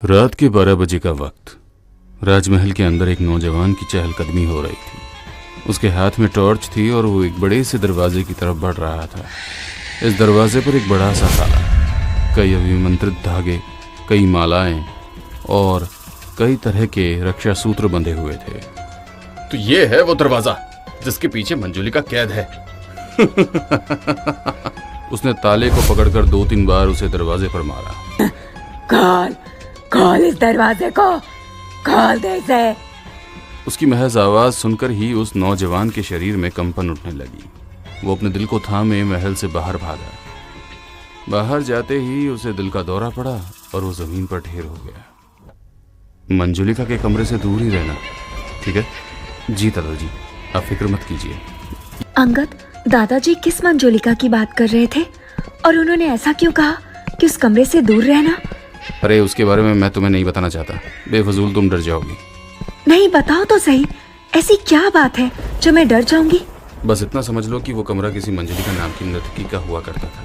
रात के 12 बजे का वक्त। राजमहल के अंदर एक नौजवान की चहलकदमी हो रही थी। उसके हाथ में टॉर्च थी और वो एक बड़े से दरवाजे की तरफ बढ़ रहा था। इस दरवाजे पर एक बड़ा सा ताला, कई अभिमंत्रित धागे, कई मालाएं और कई तरह के रक्षा सूत्र बंधे हुए थे। तो ये है वो दरवाजा जिसके पीछे मंजुलिका कैद है। उसने ताले को पकड़कर 2-3 बार उसे दरवाजे पर मारा। खोल खोल इस दरवाजे को, खोल दे इसे। उसकी महज आवाज सुनकर ही उस नौजवान के शरीर में कंपन उठने लगी। वो अपने दिल को थामे महल से बाहर भागा। बाहर जाते ही उसे दिल का दौरा पड़ा और वो जमीन पर ढेर हो गया। मंजुलिका के कमरे से दूर ही रहना, ठीक है? जी दादाजी, आप फिक्र मत कीजिए। अंगद, दादाजी किस मंजुलिका की बात कर रहे थे और उन्होंने ऐसा क्यों कहा कि उस कमरे से दूर रहना? अरे उसके बारे में मैं तुम्हें नहीं बताना चाहता, बेफजूल तुम डर जाओगी। नहीं, बताओ तो सही, ऐसी क्या बात है जो मैं डर जाऊंगी? बस इतना समझ लो कि वो कमरा किसी मंजुलिका नाम की नर्तकी का हुआ करता था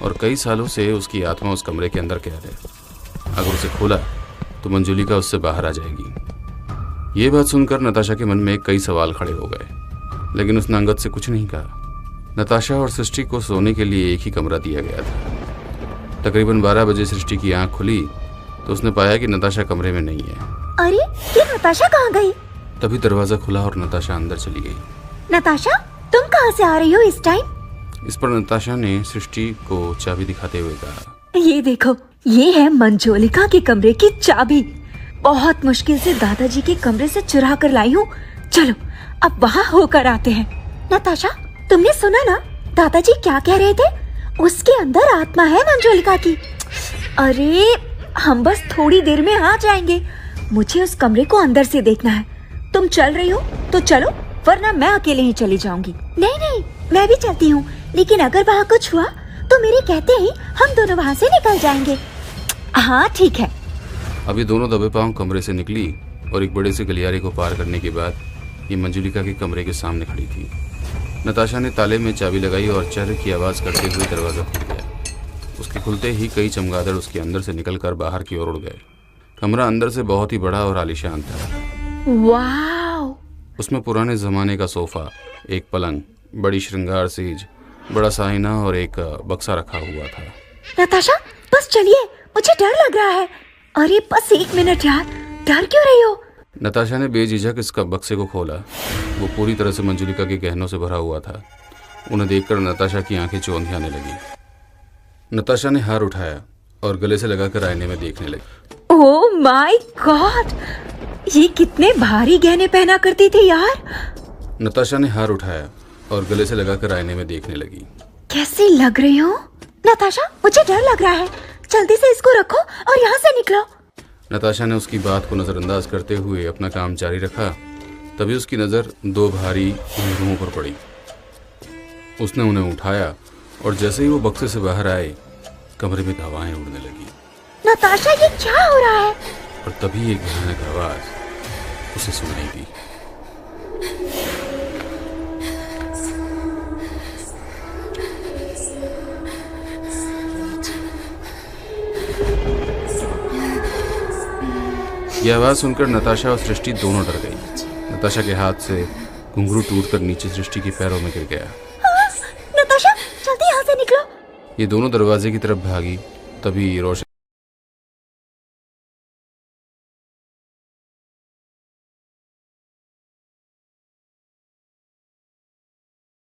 और कई सालों से उसकी आत्मा उस कमरे के अंदर कैद है। अगर उसे खोला तो मंजुलिका उससे बाहर आ जाएगी। ये बात सुनकर नताशा के मन में कई सवाल खड़े हो गए, लेकिन उसने अंगद से कुछ नहीं कहा। नताशा और सृष्टि को सोने के लिए एक ही कमरा दिया गया था। तकरीबन 12 बजे सृष्टि की आंख खुली तो उसने पाया कि नताशा कमरे में नहीं है। अरे, ये नताशा कहाँ गई? तभी दरवाजा खुला और नताशा अंदर चली गई। नताशा, तुम कहाँ से आ रही हो इस टाइम? इस पर नताशा ने सृष्टि को चाबी दिखाते हुए कहा, ये देखो, ये है मंजुलिका के कमरे की चाबी। बहुत मुश्किल से दादाजी के कमरे से चुरा कर लाई हूँ। चलो अब वहाँ होकर आते हैं। नताशा, तुमने सुना ना दादाजी क्या कह रहे थे? उसके अंदर आत्मा है मंजुलिका की। अरे, हम बस थोड़ी देर में आ जाएंगे। मुझे उस कमरे को अंदर से देखना है। तुम चल रही हो तो चलो, वरना मैं अकेले ही चली जाऊंगी। नहीं नहीं, मैं भी चलती हूँ, लेकिन अगर वहाँ कुछ हुआ तो मेरे कहते ही हम दोनों वहाँ से निकल जाएंगे। हाँ ठीक है। अभी दोनों दबे पांव कमरे से निकली और एक बड़े से गलियारे को पार करने के बाद ये मंजुलिका के कमरे के सामने खड़ी थी। नताशा ने ताले में चाबी लगाई और चर्र की आवाज करते हुए दरवाजा खुल गया। उसके खुलते ही कई चमगादड़ उसके अंदर से निकलकर बाहर की ओर उड़ गए। कमरा अंदर से बहुत ही बड़ा और आलीशान था। वाव! उसमें पुराने जमाने का सोफा, एक पलंग, बड़ी श्रृंगार सेज, बड़ा सा आईना और एक बक्सा रखा हुआ था। नताशा, बस चलिए, मुझे डर लग रहा है। अरे बस 1 मिनट यार, डर क्यों रही हो? नताशा ने बेझिझक इसका बक्से को खोला। वो पूरी तरह से मंजुलिका के गहनों से भरा हुआ था। उन्हें देखकर नताशा की आंखें चौंधियाने लगी। नताशा ने हार उठाया और गले से लगाकर आईने में देखने लगी। ओह माय गॉड, ये कितने भारी गहने पहना करती थी यार। नताशा ने हार उठाया और गले से लगाकर आईने में देखने लगी। कैसी लग रही हो? नताशा, मुझे डर लग रहा है। जल्दी से इसको रखो और यहाँ से निकलो। नताशा ने उसकी बात को नजरअंदाज करते हुए अपना काम जारी रखा। तभी उसकी नजर 2 भारी घुंघरुओं पर पड़ी। उसने उन्हें उठाया और जैसे ही वो बक्से से बाहर आए, कमरे में हवाएं उड़ने लगी। नताशा, ये क्या हो रहा है? और तभी एक भयानक आवाज उसे सुनाई दी। यह आवाज सुनकर नताशा और सृष्टि दोनों डर गई। नताशा के हाथ से घुंघरू टूटकर नीचे सृष्टि के पैरों में गिर गया। नताशा, जल्दी यहाँ से निकलो। ये दोनों दरवाजे की तरफ भागी। तभी रोशन